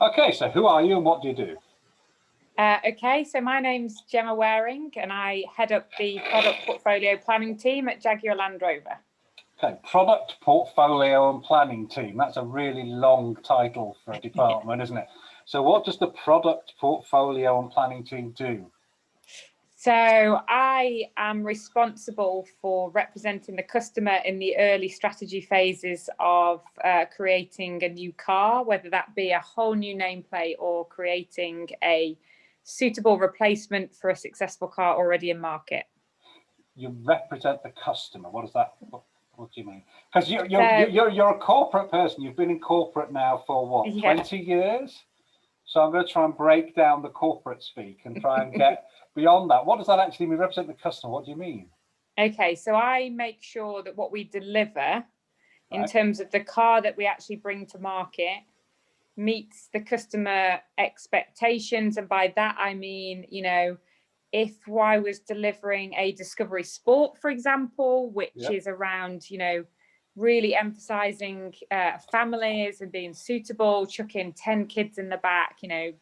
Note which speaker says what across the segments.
Speaker 1: Okay, so who are you and what do you do?
Speaker 2: Okay, so my name's Gemma Wareing and I head up the product portfolio planning team at Jaguar Land Rover.
Speaker 1: Okay, product portfolio and planning team. That's a really long title for a department, isn't it? So what does the product portfolio and planning team do?
Speaker 2: So I am responsible for representing the customer in the early strategy phases of creating a new car, whether that be a whole new nameplate or creating a suitable replacement for a successful car already in market.
Speaker 1: You represent the customer. What does that? What do you mean? Because you're a corporate person. You've been in corporate now for what, 20 years? So I'm going to try and break down the corporate speak and try and get beyond that. What does that actually mean? Represent the customer. What do you mean?
Speaker 2: Okay, so I make sure that what we deliver in terms of the car that we actually bring to market meets the customer expectations. And by that, I mean, you know, if I was delivering a Discovery Sport, for example, which is around, you know, really emphasizing families and being suitable, chucking 10 kids in the back, you know,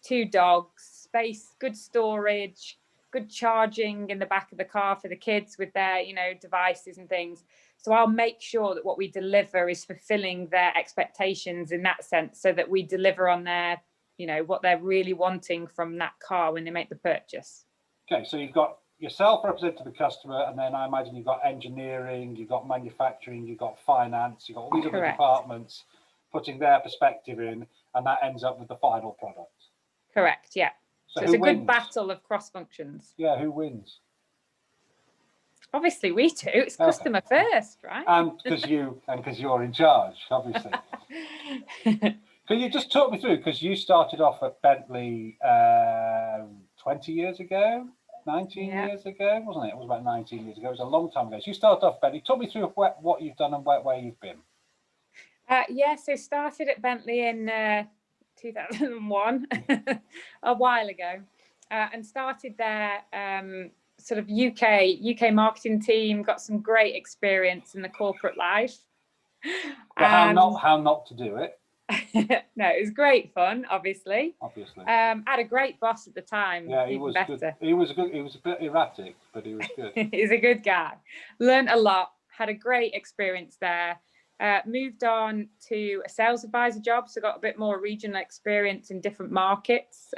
Speaker 2: 2 dogs, space, good storage, good charging in the back of the car for the kids with their, you know, devices and things. So I'll make sure that what we deliver is fulfilling their expectations in that sense, so that we deliver on their, you know, what they're really wanting from that car when they make the purchase.
Speaker 1: Okay, so you've got yourself representing the customer, and then I imagine you've got engineering, you've got manufacturing, you've got finance, you've got all these other departments putting their perspective in, and that ends up with the final product.
Speaker 2: Correct, yeah. So it's a good battle of cross functions.
Speaker 1: Yeah, who wins?
Speaker 2: Obviously we do. It's customer first, right?
Speaker 1: And because you're in charge, obviously. Can you just talk me through, because you started off at Bentley 20 years ago, 19 years ago, wasn't it? It was about 19 years ago. It was a long time ago. So you started off Bentley. Talk me through what you've done and where you've been.
Speaker 2: Yeah, so started at Bentley in 2001, a while ago, and started there sort of UK marketing team, got some great experience in the corporate life.
Speaker 1: But how not to do it?
Speaker 2: No, it was great fun, obviously. Had a great boss at the time.
Speaker 1: Yeah, he was better. Good. He was good. He was a bit erratic, but he was good.
Speaker 2: He's a good guy. Learned a lot. Had a great experience there. Moved on to a sales advisor job, so got a bit more regional experience in different markets.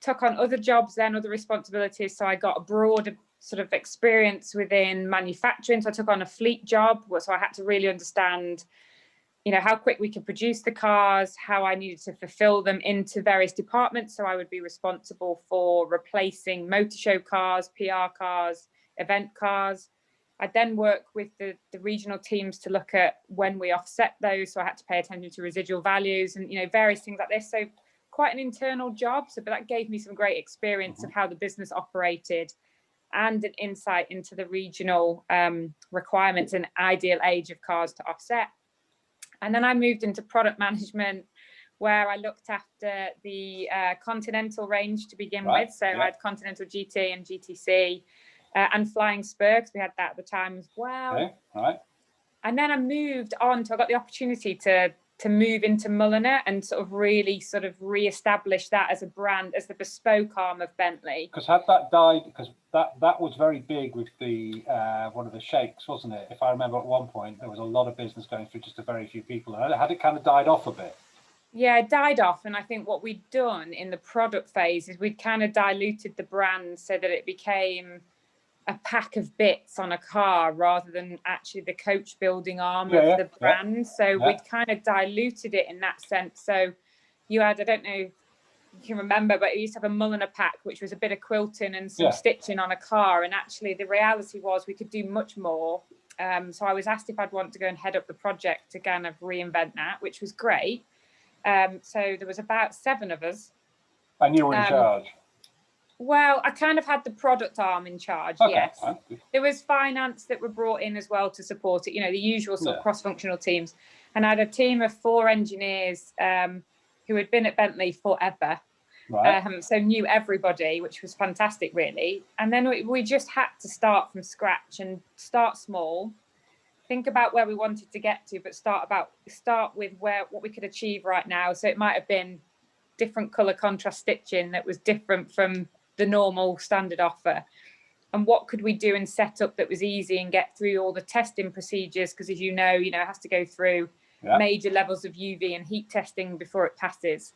Speaker 2: Took on other jobs then, other responsibilities. So I got a broader sort of experience within manufacturing. So I took on a fleet job, so I had to really understand, you know, how quick we could produce the cars, how I needed to fulfill them into various departments. So I would be responsible for replacing motor show cars, PR cars, event cars. I then work with the regional teams to look at when we offset those. So I had to pay attention to residual values and, you know, various things like this. So quite an internal job. But that gave me some great experience of how the business operated and an insight into the regional requirements and ideal age of cars to offset. And then I moved into product management, where I looked after the Continental range to begin with. So I had Continental GT and GTC. And Flying Spur, because we had that at the time as well.
Speaker 1: Okay, right.
Speaker 2: And then I moved on I got the opportunity to move into Mulliner and sort of really re-establish that as a brand, as the bespoke arm of Bentley.
Speaker 1: Because had that died, because that was very big with the one of the sheikhs, wasn't it? If I remember, at one point there was a lot of business going through just a very few people. And had it kind of died off a bit?
Speaker 2: Yeah, it died off. And I think what we'd done in the product phase is we'd kind of diluted the brand so that it became a pack of bits on a car rather than actually the coach building arm of the brand. So we'd kind of diluted it in that sense. So you had, I don't know if you can remember, but we used to have a Mulliner pack, which was a bit of quilting and some stitching on a car. And actually the reality was we could do much more. So I was asked if I'd want to go and head up the project to kind of reinvent that, which was great. So there was about 7 of us.
Speaker 1: And you were in charge?
Speaker 2: Well, I kind of had the product arm in charge, yes. There was finance that were brought in as well to support it, you know, the usual sort of cross-functional teams. And I had a team of 4 engineers who had been at Bentley forever.
Speaker 1: Right.
Speaker 2: So knew everybody, which was fantastic, really. And then we just had to start from scratch and start small, think about where we wanted to get to, but start with what we could achieve right now. So it might have been different color contrast stitching that was different from the normal standard offer. And what could we do and set up that was easy and get through all the testing procedures? Because as you know, it has to go through major levels of UV and heat testing before it passes,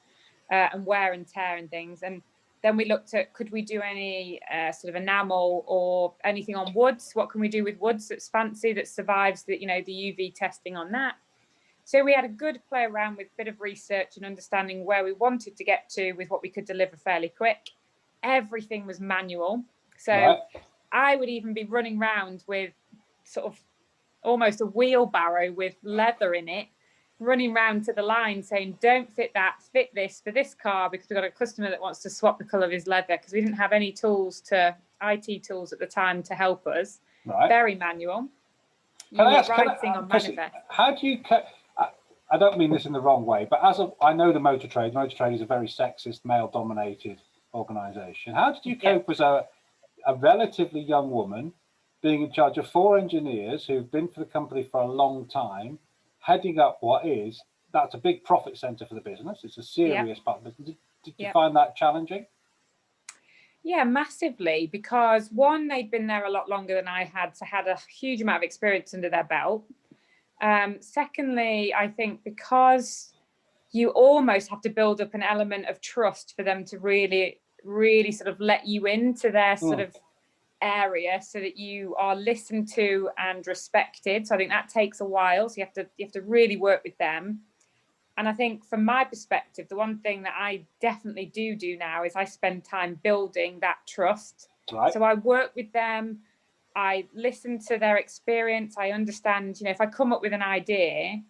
Speaker 2: and wear and tear and things. And then we looked at, could we do any sort of enamel or anything on woods? What can we do with woods that's fancy, that survives the UV testing on that? So we had a good play around with a bit of research and understanding where we wanted to get to with what we could deliver fairly quick. Everything was manual. So I would even be running around with sort of almost a wheelbarrow with leather in it, running around to the line saying, don't fit that, fit this for this car, because we've got a customer that wants to swap the colour of his leather, because we didn't have any IT tools at the time to help us. Very manual.
Speaker 1: Can I ask, how do you, I don't mean this in the wrong way, but I know the motor trade is a very sexist, male dominated organisation. How did you cope as a relatively young woman being in charge of 4 engineers who've been for the company for a long time, heading up that's a big profit centre for the business. It's a serious part of the business. Did you find that challenging?
Speaker 2: Yeah, massively, because one, they'd been there a lot longer than I had, so had a huge amount of experience under their belt. Secondly, I think because you almost have to build up an element of trust for them to really, really sort of let you into their sort of area, so that you are listened to and respected. So I think that takes a while. So you have to really work with them. And I think from my perspective, the one thing that I definitely do now is I spend time building that trust. So I work with them. I listen to their experience. I understand, if I come up with an idea,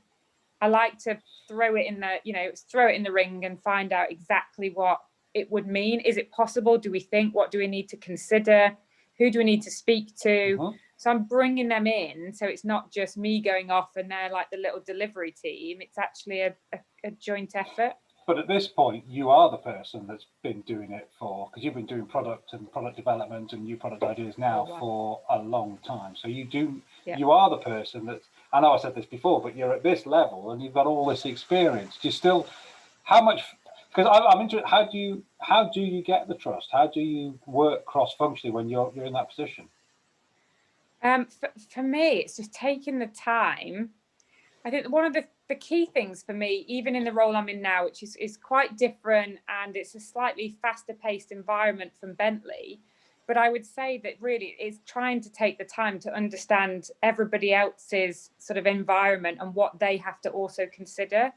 Speaker 2: I like to throw it in the ring and find out exactly what it would mean. Is it possible? Do we think? What do we need to consider? Who do we need to speak to? So I'm bringing them in. So it's not just me going off and they're like the little delivery team. It's actually a joint effort.
Speaker 1: But at this point, you are the person that's been doing it because you've been doing product and product development and new product ideas now for a long time. So you are the person that's, I know I said this before, but you're at this level and you've got all this experience. Do you still, how much, because I'm interested, how do you get the trust? How do you work cross-functionally when you're in that position?
Speaker 2: For me, it's just taking the time. I think one of the key things for me, even in the role I'm in now, which is quite different, and it's a slightly faster paced environment from Bentley, but I would say that really is trying to take the time to understand everybody else's sort of environment and what they have to also consider.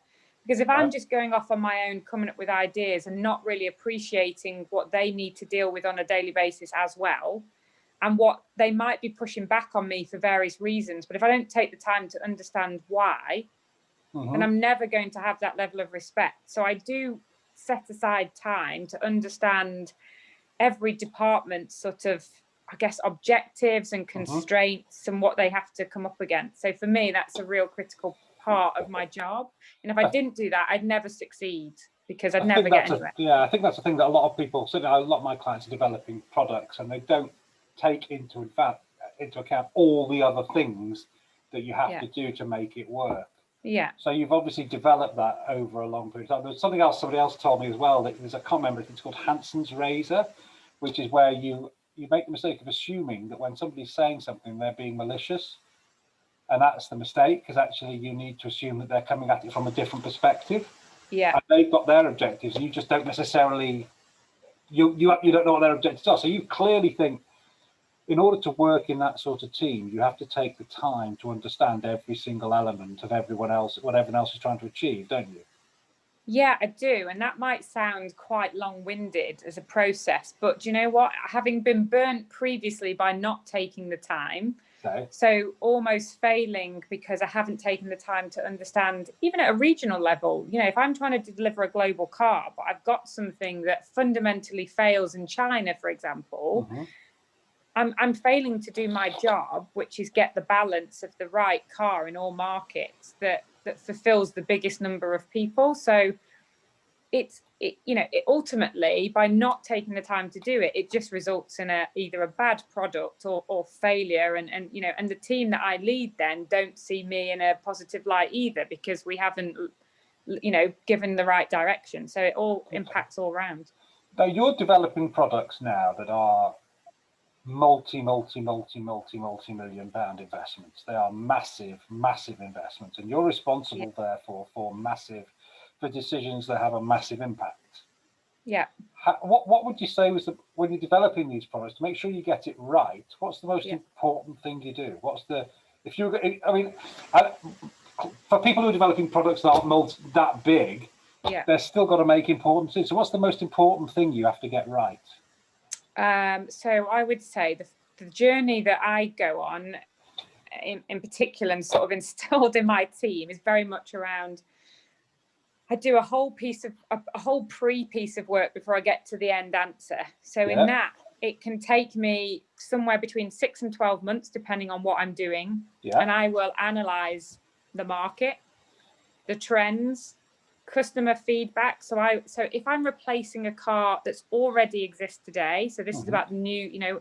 Speaker 2: Because if I'm just going off on my own, coming up with ideas and not really appreciating what they need to deal with on a daily basis as well, and what they might be pushing back on me for various reasons. But if I don't take the time to understand why, then I'm never going to have that level of respect. So I do set aside time to understand every department's sort of, I guess, objectives and constraints and what they have to come up against. So for me, that's a real critical part of my job. And if I didn't do that, I'd never succeed, because I'd never get anywhere.
Speaker 1: I think that's the thing that a lot of people, certainly a lot of my clients are developing products and they don't take into account all the other things that you have to do to make it work. So you've obviously developed that over a long period of time. There's something else somebody else told me as well, that there's a common remember, it's called Hanson's razor, which is where you make the mistake of assuming that when somebody's saying something, they're being malicious. And that's the mistake, because actually you need to assume that they're coming at it from a different perspective. And they've got their objectives. You just don't necessarily, you don't know what their objectives are. So you clearly think, in order to work in that sort of team, you have to take the time to understand every single element of what everyone else is trying to achieve, don't you?
Speaker 2: Yeah, I do. And that might sound quite long-winded as a process, but do you know what? Having been burnt previously by not taking the time, so almost failing because I haven't taken the time to understand, even at a regional level, if I'm trying to deliver a global car, but I've got something that fundamentally fails in China, for example, I'm failing to do my job, which is get the balance of the right car in all markets that fulfills the biggest number of people. So it's it ultimately, by not taking the time to do it, it just results in either a bad product or failure. And the team that I lead then don't see me in a positive light either, because we haven't, given the right direction. So it all impacts all round.
Speaker 1: Now you're developing products now that are multi-million pound investments. They are massive investments, and you're responsible therefore for decisions that have a massive impact.
Speaker 2: Yeah.
Speaker 1: What would you say was when you're developing these products, to make sure you get it right, what's the most important thing you do? For people who are developing products that aren't that big, they're still got to make important things. So what's the most important thing you have to get right?
Speaker 2: So I would say the journey that I go on in particular, and sort of instilled in my team, is very much around, I do a whole piece of work before I get to the end answer. So in that, it can take me somewhere between 6 and 12 months, depending on what I'm doing. And I will analyze the market, the trends, customer feedback. So if I'm replacing a car that's already exists today, so this is about new,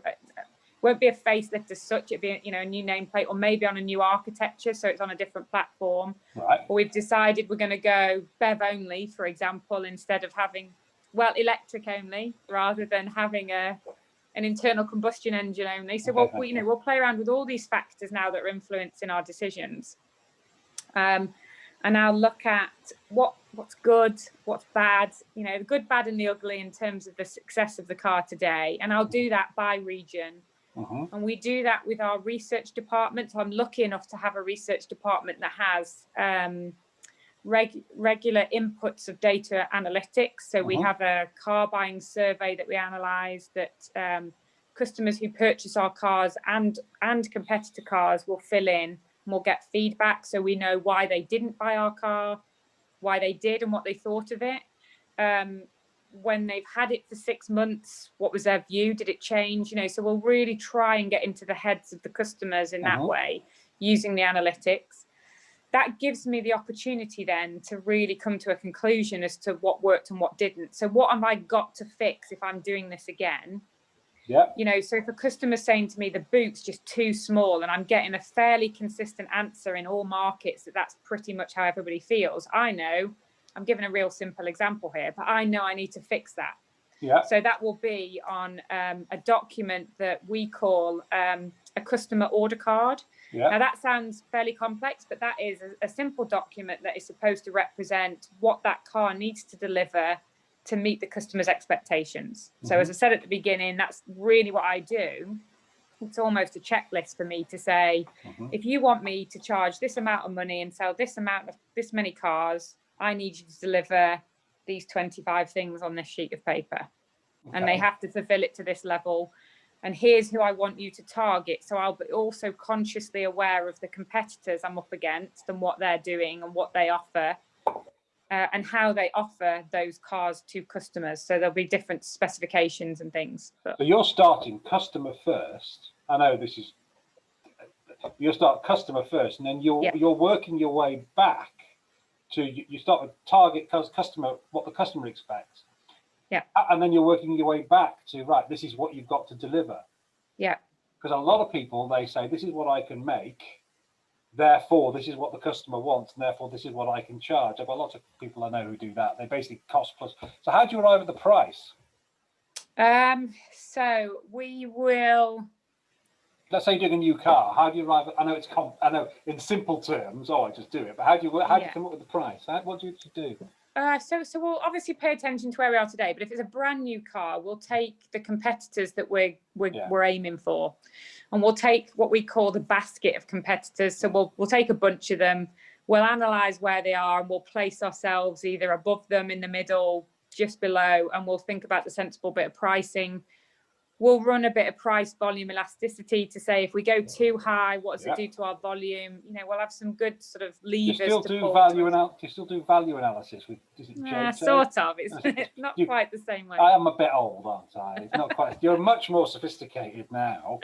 Speaker 2: won't be a facelift as such, it'd be a new nameplate, or maybe on a new architecture, so it's on a different platform.
Speaker 1: Right.
Speaker 2: Or we've decided we're going to go BEV only, for example, instead of having electric only, rather than having an internal combustion engine only. So we'll play around with all these factors now that are influencing our decisions. And I'll look at what's good, what's bad, the good, bad, and the ugly in terms of the success of the car today. And I'll do that by region. And we do that with our research department. So I'm lucky enough to have a research department that has regular inputs of data analytics. So we have a car buying survey that we analyze, that customers who purchase our cars and competitor cars will fill in. We'll get feedback, so we know why they didn't buy our car, why they did, and what they thought of it. When they've had it for 6 months, what was their view? Did it change? So we'll really try and get into the heads of the customers in that way, using the analytics. That gives me the opportunity then to really come to a conclusion as to what worked and what didn't. So what have I got to fix if I'm doing this again? So if a customer's saying to me the boot's just too small, and I'm getting a fairly consistent answer in all markets that's pretty much how everybody feels, I know, I'm giving a real simple example here, but I know I need to fix that. So that will be on a document that we call a customer order card. Now that sounds fairly complex, but that is a simple document that is supposed to represent what that car needs to deliver to meet the customer's expectations. So as I said at the beginning, that's really what I do. It's almost a checklist for me to say, if you want me to charge this amount of money and sell this many cars, I need you to deliver these 25 things on this sheet of paper. And they have to fulfill it to this level. And here's who I want you to target. So I'll be also consciously aware of the competitors I'm up against and what they're doing and what they offer. And how they offer those cars to customers. So there'll be different specifications and things. So
Speaker 1: you're starting customer first. I know you start customer first, and then you're working your way back to, you start with target customer, what the customer expects. And then you're working your way back to, right, this is what you've got to deliver. Because a lot of people, they say, this is what I can make. Therefore, this is what the customer wants, and therefore, this is what I can charge. I've got lots of people I know who do that. They basically cost plus. So how do you arrive at the price?
Speaker 2: So we will.
Speaker 1: Let's say you're doing a new car. How do you arrive at? I know in simple terms. I just do it. But how do you come up with the price? What do you do?
Speaker 2: So we'll obviously pay attention to where we are today. But if it's a brand new car, we'll take the competitors that we're aiming for, and we'll take what we call the basket of competitors. So we'll take a bunch of them. We'll analyze where they are, and we'll place ourselves either above them, in the middle, just below, and we'll think about the sensible bit of pricing. We'll run a bit of price volume elasticity to say, if we go too high, what does it do to our volume? We'll have some good sort of levers. Do you
Speaker 1: still do value analysis with?
Speaker 2: Sort of. It's not quite the same way.
Speaker 1: I am a bit old, aren't I? It's not quite. You're much more sophisticated now.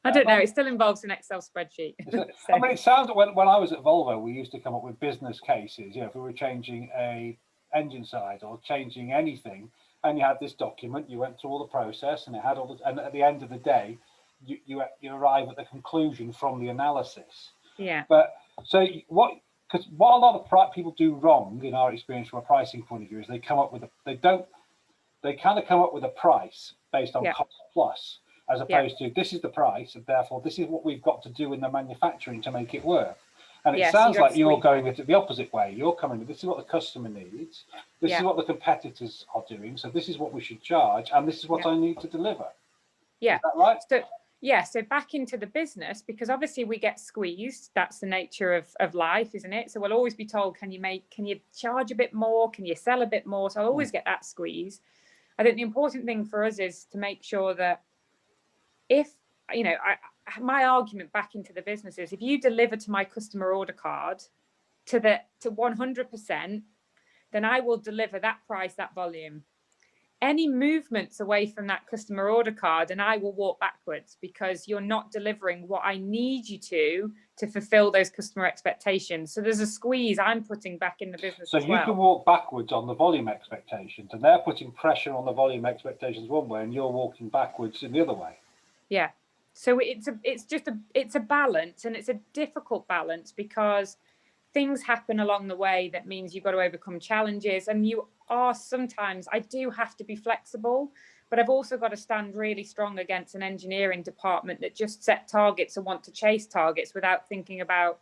Speaker 2: I don't know. It still involves an Excel spreadsheet.
Speaker 1: It sounds like when I was at Volvo, we used to come up with business cases. If we were changing a engine side or changing anything, and you had this document, you went through all the process, and it had all the, and at the end of the day, you arrive at the conclusion from the analysis.
Speaker 2: Yeah.
Speaker 1: But so what? Because what a lot of people do wrong, in our experience from a pricing point of view, is they come up with they kind of come up with a price based on cost plus, as opposed to this is the price, and therefore this is what we've got to do in the manufacturing to make it work. And it sounds like you're going it the opposite way. You're coming with, this is what the customer needs, this is what the competitors are doing, so this is what we should charge, and this is what I need to deliver.
Speaker 2: Yeah.
Speaker 1: Is that right?
Speaker 2: So back into the business, because obviously we get squeezed. That's the nature of life, isn't it? So we'll always be told, can you charge a bit more? Can you sell a bit more? So I'll always get that squeeze. I think the important thing for us is to make sure that if, you know, my argument back into the business is if you deliver to my customer order card to 100%, then I will deliver that price, that volume. Any movements away from that customer order card and I will walk backwards because you're not delivering what I need you to fulfill those customer expectations. So there's a squeeze I'm putting back in the business. So
Speaker 1: you can walk backwards on the volume expectations, and they're putting pressure on the volume expectations one way and you're walking backwards in the other way.
Speaker 2: Yeah. So it's a balance, and it's a difficult balance because things happen along the way. That means you've got to overcome challenges, and I do have to be flexible, but I've also got to stand really strong against an engineering department that just set targets and want to chase targets without thinking about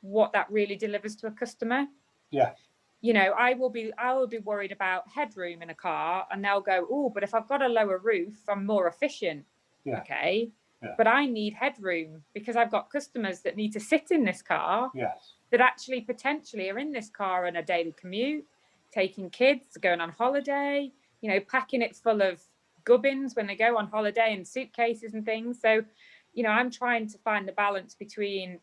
Speaker 2: what that really delivers to a customer.
Speaker 1: Yeah.
Speaker 2: You know, I will be worried about headroom in a car, and they'll go, oh, but if I've got a lower roof, I'm more efficient.
Speaker 1: Yeah.
Speaker 2: Okay.
Speaker 1: Yeah.
Speaker 2: But I need headroom because I've got customers that need to sit in this car.
Speaker 1: Yes.
Speaker 2: That actually potentially are in this car on a daily commute, taking kids, going on holiday, you know, packing it full of gubbins when they go on holiday and suitcases and things. So, you know, I'm trying to find the balance between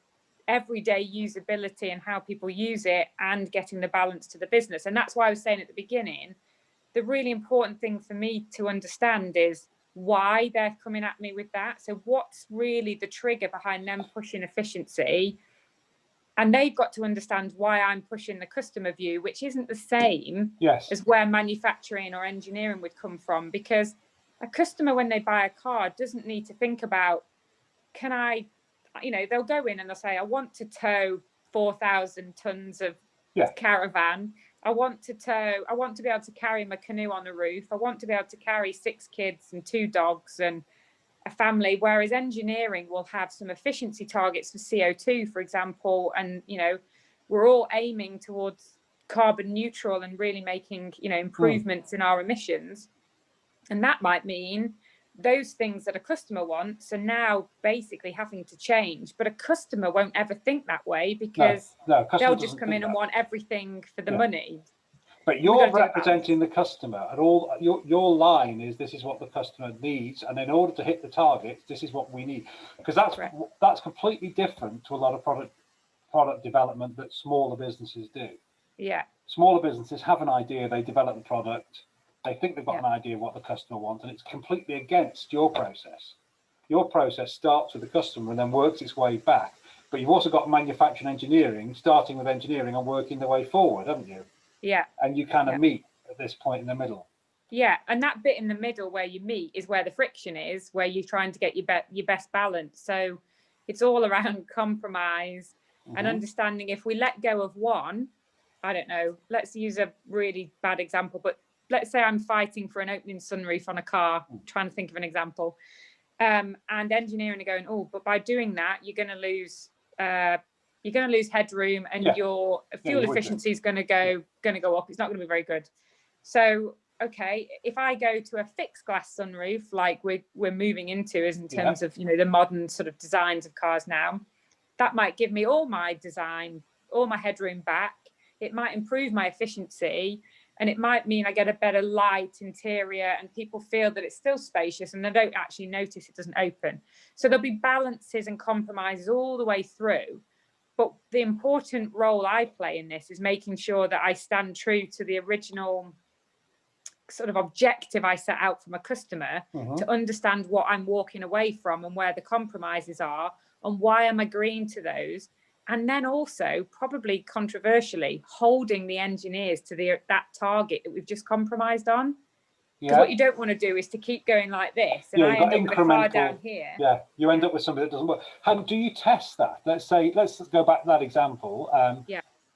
Speaker 2: everyday usability and how people use it and getting the balance to the business. And that's why I was saying at the beginning, the really important thing for me to understand is why they're coming at me with that. So what's really the trigger behind them pushing efficiency? And they've got to understand why I'm pushing the customer view, which isn't the same as where manufacturing or engineering would come from. Because a customer, when they buy a car, doesn't need to think about, can I, you know, they'll go in and they'll say, I want to tow 4,000 tons of caravan. I want to be able to carry my canoe on the roof. I want to be able to carry 6 kids and 2 dogs and a family, whereas engineering will have some efficiency targets for CO2, for example, and you know, we're all aiming towards carbon neutral and really making, you know, improvements in our emissions, and that might mean those things that a customer wants are now basically having to change. But a customer won't ever think that way because they'll just come in and want everything for the money.
Speaker 1: But you're representing the customer, and all your line is this is what the customer needs, and in order to hit the targets, this is what we need. Because that's completely different to a lot of product development that smaller businesses do.
Speaker 2: Yeah.
Speaker 1: Smaller businesses have an idea, they develop the product, they think they've got an idea of what the customer wants, and it's completely against your process. Your process starts with the customer and then works its way back. But you've also got manufacturing engineering, starting with engineering and working their way forward, haven't you?
Speaker 2: Yeah.
Speaker 1: And you kind of meet at this point in the middle.
Speaker 2: Yeah, and that bit in the middle where you meet is where the friction is, where you're trying to get your best balance. So it's all around compromise and understanding if we let go of one, I don't know, let's use a really bad example, but let's say I'm fighting for an opening sunroof on a car, trying to think of an example, and engineering are going, oh, but by doing that, you're going to lose headroom, and your fuel efficiency is going to go up. It's not going to be very good. So, okay, if I go to a fixed glass sunroof, like we're moving into, is in terms of, you know, the modern sort of designs of cars now, that might give me all my design, all my headroom back. It might improve my efficiency, and it might mean I get a better light interior and people feel that it's still spacious and they don't actually notice it doesn't open. So there'll be balances and compromises all the way through. But the important role I play in this is making sure that I stand true to the original sort of objective I set out from a customer, to understand what I'm walking away from and where the compromises are and why I'm agreeing to those. And then also, probably controversially, holding the engineers to that target that we've just compromised on. Because what you don't want to do is to keep going like this, and I end up with a car down here.
Speaker 1: Yeah, you end up with something that doesn't work. How do you test that? Let's go back to that example.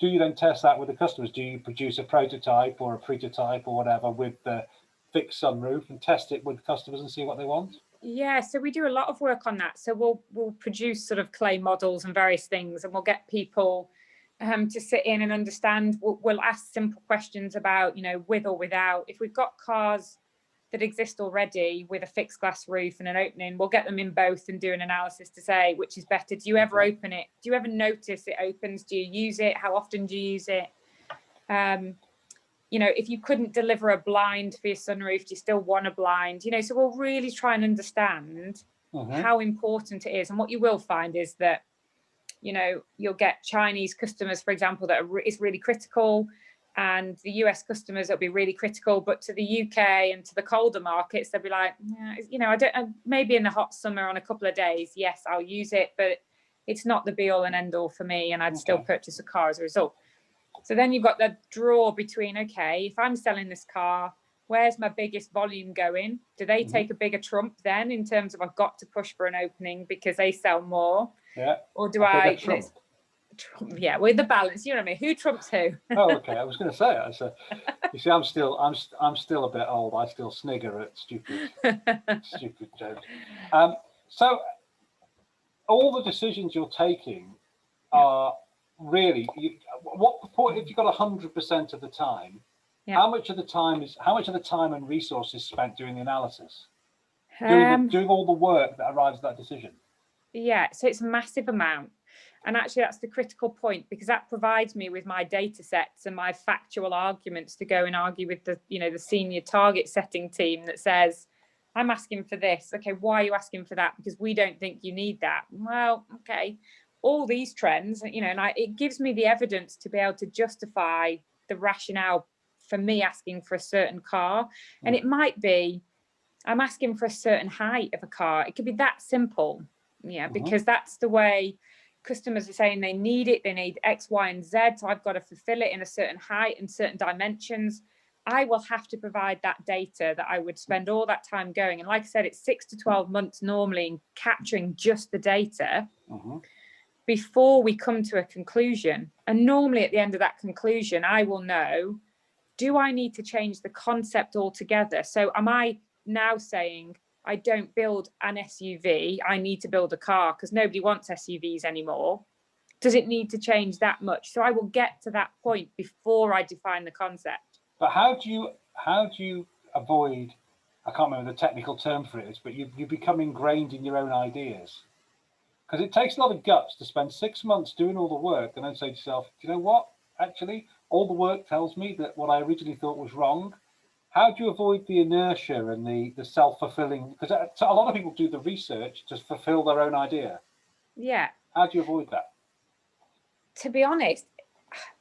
Speaker 1: Do you then test that with the customers? Do you produce a prototype or a prototype or whatever with the fixed sunroof and test it with customers and see what they want?
Speaker 2: Yeah, so we do a lot of work on that. So we'll produce sort of clay models and various things, and we'll get people to sit in and understand. We'll ask simple questions about, with or without. If we've got cars that exist already with a fixed glass roof and an opening, we'll get them in both and do an analysis to say which is better. Do you ever open it? Do you ever notice it opens? Do you use it? How often do you use it? If you couldn't deliver a blind for your sunroof, do you still want a blind? So we'll really try and understand how important it is. And what you will find is that, you'll get Chinese customers, for example, that is really critical, and the US customers that'll be really critical. But to the UK and to the colder markets, they'll be like, I don't. Maybe in the hot summer on a couple of days, yes, I'll use it, but it's not the be all and end all for me, and I'd still purchase a car as a result. So then you've got the draw between, okay, if I'm selling this car, where's my biggest volume going? Do they take a bigger trump then in terms of I've got to push for an opening because they sell more?
Speaker 1: Yeah.
Speaker 2: Or do I? Yeah, with the balance, you know what I mean? Who trumps who?
Speaker 1: Oh, okay. I was going to say, you see, I'm still a bit old. I still snigger at stupid jokes. So all the decisions you're taking are really, if you've got 100% of the time, how much of the time and resources spent doing the analysis, doing all the work that arrives at that decision? Yeah,
Speaker 2: so it's a massive amount. And actually, that's the critical point, because that provides me with my data sets and my factual arguments to go and argue with the senior target setting team that says, I'm asking for this. Okay, why are you asking for that? Because we don't think you need that. Well, okay, all these trends, and it gives me the evidence to be able to justify the rationale for me asking for a certain car. And it might be, I'm asking for a certain height of a car. It could be that simple. Yeah, because that's the way customers are saying they need it. They need X, Y, and Z. So I've got to fulfill it in a certain height and certain dimensions. I will have to provide that data that I would spend all that time going. And like I said, it's 6 to 12 months normally in capturing just the data before we come to a conclusion. And normally at the end of that conclusion, I will know, do I need to change the concept altogether? So am I now saying, I don't build an SUV, I need to build a car because nobody wants SUVs anymore? Does it need to change that much? So I will get to that point before I define the concept.
Speaker 1: But how do you avoid, I can't remember the technical term for it, but you become ingrained in your own ideas? Because it takes a lot of guts to spend 6 months doing all the work and then say to yourself, do you know what? Actually, all the work tells me that what I originally thought was wrong. How do you avoid the inertia and the self-fulfilling? Because a lot of people do the research to fulfill their own idea.
Speaker 2: Yeah.
Speaker 1: How do you avoid that?
Speaker 2: To be honest,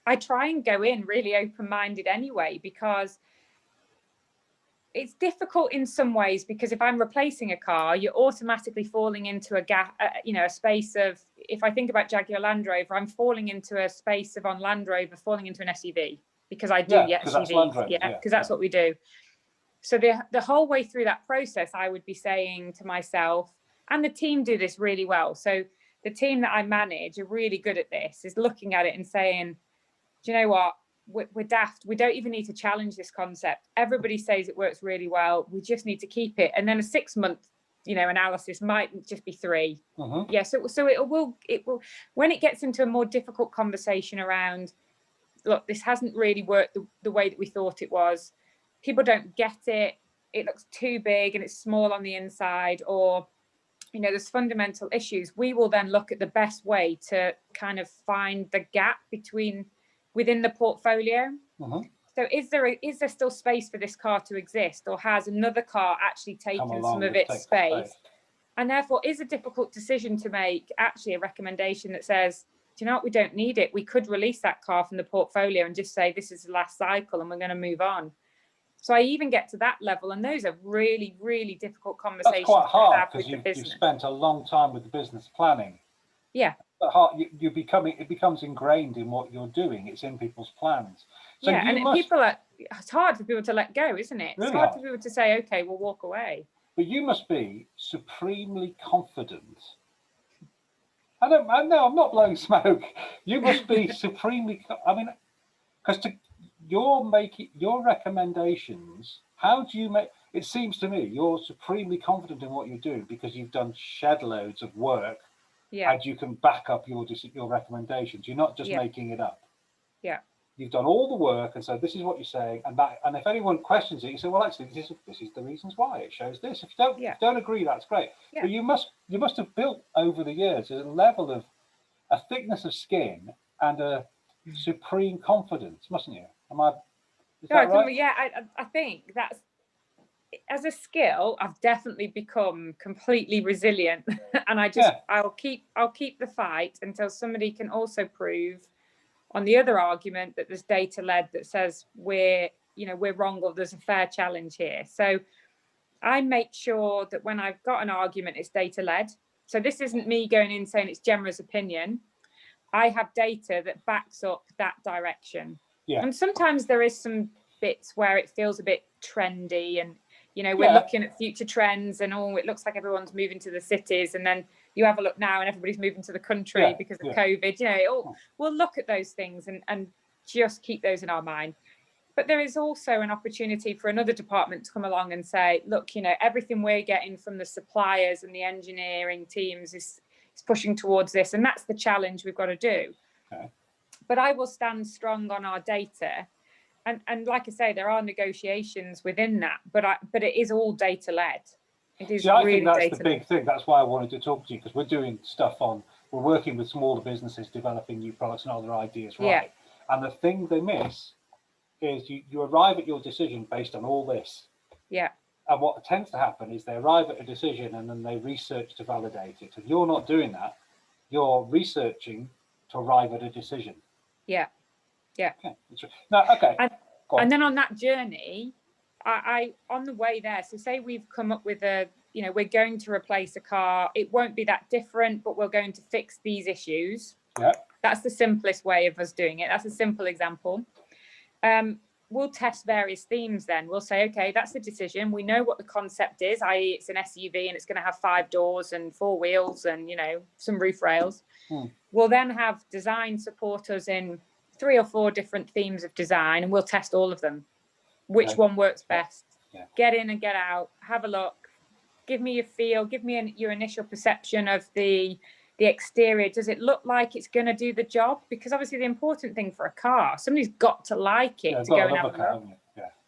Speaker 2: I try and go in really open-minded anyway, because it's difficult in some ways, because if I'm replacing a car, you're automatically falling into a gap, a space of, if I think about Jaguar Land Rover, I'm falling into a space of on Land Rover, falling into an SUV. Because I do SUVs, because that's what we do. So the whole way through that process, I would be saying to myself, and the team do this really well. So the team that I manage are really good at this, is looking at it and saying, do you know what? We're daft. We don't even need to challenge this concept. Everybody says it works really well. We just need to keep it. And then a 6 month, analysis might just be 3. Yeah. So it will. When it gets into a more difficult conversation around, look, this hasn't really worked the way that we thought it was. People don't get it. It looks too big and it's small on the inside, or, there's fundamental issues. We will then look at the best way to kind of find the gap within the portfolio. So is there still space for this car to exist, or has another car actually taken some of its space? And therefore is a difficult decision to make, actually a recommendation that says, do you know what, we don't need it. We could release that car from the portfolio and just say, this is the last cycle and we're going to move on. So I even get to that level, and those are really, really difficult conversations.
Speaker 1: That's quite hard, because you've spent a long time with the business planning.
Speaker 2: Yeah.
Speaker 1: At heart, it becomes ingrained in what you're doing. It's in people's plans. So
Speaker 2: yeah,
Speaker 1: you
Speaker 2: and
Speaker 1: must,
Speaker 2: it's hard for people to let go, isn't it? It's
Speaker 1: really
Speaker 2: hard
Speaker 1: hard.
Speaker 2: for people to say, okay, we'll walk away.
Speaker 1: But you must be supremely confident. I'm not blowing smoke. You must be supremely, I mean, because you're making your recommendations. How do you make, it seems to me you're supremely confident in what you're doing because you've done shed loads of work,
Speaker 2: Yeah,
Speaker 1: and you can back up your recommendations. You're not just
Speaker 2: yeah,
Speaker 1: making it up.
Speaker 2: yeah,
Speaker 1: You've done all the work, and so this is what you're saying, and if anyone questions it, you say, well, actually, this is the reasons why it shows this. If you don't agree, that's great.
Speaker 2: Yeah.
Speaker 1: But you must have built over the years a level of a thickness of skin and a supreme confidence, mustn't you? Is that right?
Speaker 2: Yeah, I think that's, as a skill, I've definitely become completely resilient, and I'll keep the fight until somebody can also prove on the other argument that there's data led that says we're wrong, or there's a fair challenge here. So I make sure that when I've got an argument, it's data led. So this isn't me going in saying it's Gemma's opinion. I have data that backs up that direction.
Speaker 1: Yeah.
Speaker 2: And sometimes there is some bits where it feels a bit trendy, and we're looking at future trends, and it looks like everyone's moving to the cities, and then you have a look now and everybody's moving to the country because of COVID. We'll look at those things and just keep those in our mind. But there is also an opportunity for another department to come along and say, look, everything we're getting from the suppliers and the engineering teams is pushing towards this, and that's the challenge we've got to do.
Speaker 1: Okay.
Speaker 2: But I will stand strong on our data, and like I say, there are negotiations within that, but it is all data led. It is.
Speaker 1: I think that's the big thing. That's why I wanted to talk to you, because we're doing stuff we're working with smaller businesses, developing new products and other ideas, right?
Speaker 2: Yeah.
Speaker 1: And the thing they miss is you arrive at your decision based on all this.
Speaker 2: Yeah.
Speaker 1: And what tends to happen is they arrive at a decision and then they research to validate it. If you're not doing that, you're researching to arrive at a decision.
Speaker 2: Yeah. Yeah.
Speaker 1: Okay. No, okay.
Speaker 2: And then on that journey, I on the way there, so say we've come up with we're going to replace a car. It won't be that different, but we're going to fix these issues.
Speaker 1: Yeah.
Speaker 2: That's the simplest way of us doing it. That's a simple example. We'll test various themes then. We'll say, okay, that's the decision. We know what the concept is, i.e. it's an SUV and it's going to have 5 doors and 4 wheels and, some roof rails. We'll then have design support us in 3 or 4 different themes of design, and we'll test all of them. Which one works best?
Speaker 1: Yeah.
Speaker 2: Get in and get out, have a look, give me your feel, give me your initial perception of the exterior. Does it look like it's going to do the job? Because obviously the important thing for a car, somebody's got to like it to go and have a look.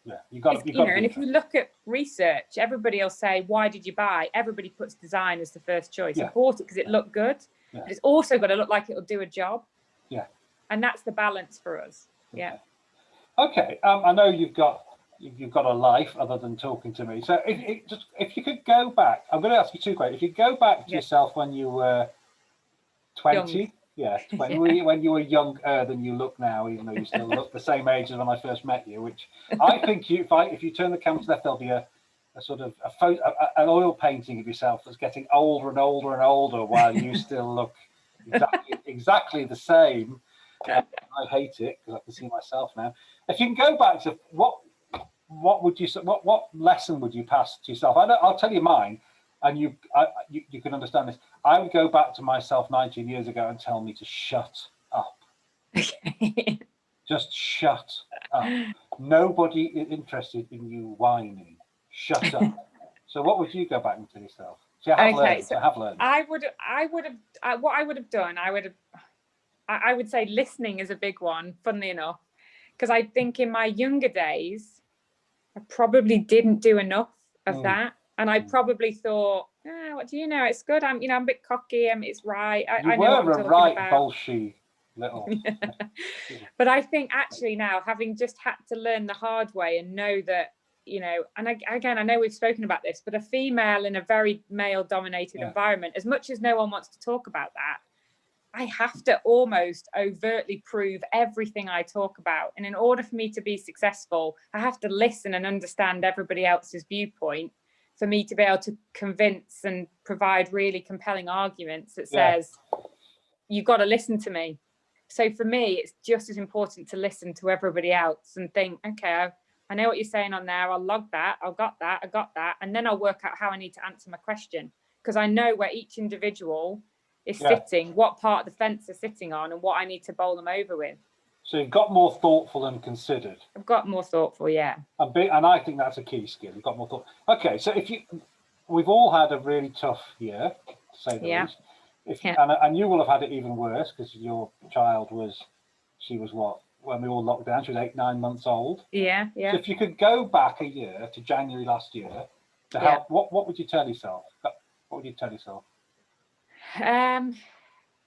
Speaker 1: Yeah. You got to.
Speaker 2: And if you look at research, everybody will say, why did you buy? Everybody puts design as the first choice.
Speaker 1: Yeah.
Speaker 2: I bought it because it looked good, but it's also got to look like it'll do a job.
Speaker 1: Yeah.
Speaker 2: And that's the balance for us. Yeah.
Speaker 1: Okay. I know you've got a life other than talking to me. So if you could go back, I'm going to ask you 2 questions. If you go back to yourself when you were 20, when you were younger than you look now, even though you still look the same age as when I first met you, which I think if you turn the camera to the left, there'll be a sort of an oil painting of yourself that's getting older and older and older while you still look exactly the same. I hate it because I can see myself now. If you can go back to what would you, what lesson would you pass to yourself? I'll tell you mine, and you can understand this. I would go back to myself 19 years ago and tell me to shut up.
Speaker 2: Okay.
Speaker 1: Just shut up. Nobody is interested in you whining. Shut up. So what would you go back and tell yourself? So I have learned.
Speaker 2: What I would have done, I would say listening is a big one, funnily enough, because I think in my younger days, I probably didn't do enough of that. And I probably thought, what do you know? It's good. I'm a bit cocky. It's right. I know what I'm talking about.
Speaker 1: Bolshy little.
Speaker 2: But I think actually now, having just had to learn the hard way and know that, and again, I know we've spoken about this, but a female in a very male-dominated environment, as much as no one wants to talk about that, I have to almost overtly prove everything I talk about. And in order for me to be successful, I have to listen and understand everybody else's viewpoint for me to be able to convince and provide really compelling arguments that says, you've got to listen to me. So for me, it's just as important to listen to everybody else and think, okay, I know what you're saying on there. I'll log that. I got that. And then I'll work out how I need to answer my question, because I know where each individual is sitting, what part of the fence they're sitting on, and what I need to bowl them over with.
Speaker 1: So you've got more thoughtful and considered.
Speaker 2: I've got more thoughtful, yeah.
Speaker 1: And I think that's a key skill. You've got more thought. Okay, so we've all had a really tough year, to say the least. And you will have had it even worse, because your child was what, when we all locked down, she was 8-9 months old.
Speaker 2: Yeah.
Speaker 1: So if you could go back a year to January last year to help, what would you tell yourself? What would you tell yourself?
Speaker 2: What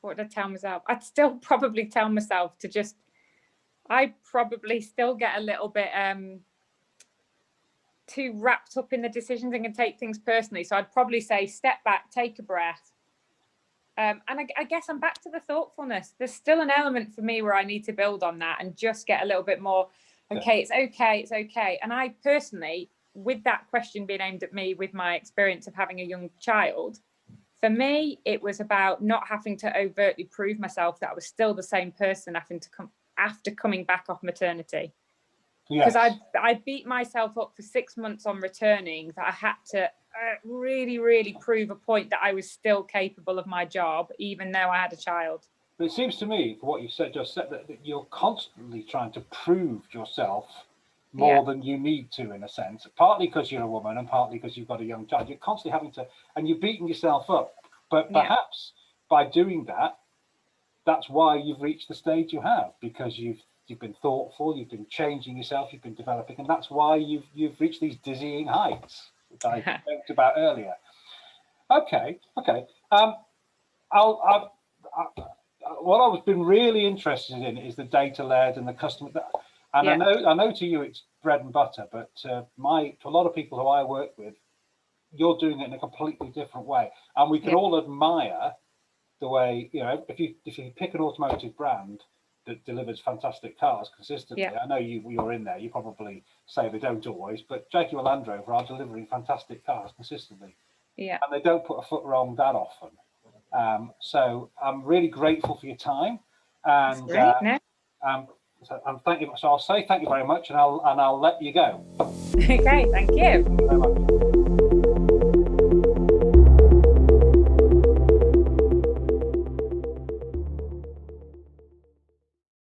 Speaker 2: would I tell myself? I'd still probably tell myself to just, I probably still get a little bit too wrapped up in the decisions and can take things personally. So I'd probably say, step back, take a breath. And I guess I'm back to the thoughtfulness. There's still an element for me where I need to build on that and just get a little bit more, okay, it's okay. And I personally, with that question being aimed at me with my experience of having a young child, for me, it was about not having to overtly prove myself that I was still the same person after coming back off maternity. Because I beat myself up for 6 months on returning, that I had to really, really prove a point that I was still capable of my job, even though I had a child.
Speaker 1: But it seems to me, for what you said, that you're constantly trying to prove yourself more than you need to, in a sense, partly because you're a woman and partly because you've got a young child. You're constantly having to, and you're beating yourself up. But perhaps by doing that, that's why you've reached the stage you have, because you've been thoughtful, you've been changing yourself, you've been developing, and that's why you've reached these dizzying heights that I talked about earlier. Okay. What I've been really interested in is the data led and the customer. And I know to you it's bread and butter, but to a lot of people who I work with, you're doing it in a completely different way, and we can all admire the way, if you pick an automotive brand that delivers fantastic cars consistently. I know you're in there, you probably say they don't always, but Jaguar Land Rover are delivering fantastic cars consistently. And they don't put a foot wrong that often. So I'm really grateful for your time. And thank you. So I'll say thank you very much, and I'll let you go.
Speaker 2: Okay, thank you.
Speaker 1: Thank you very much.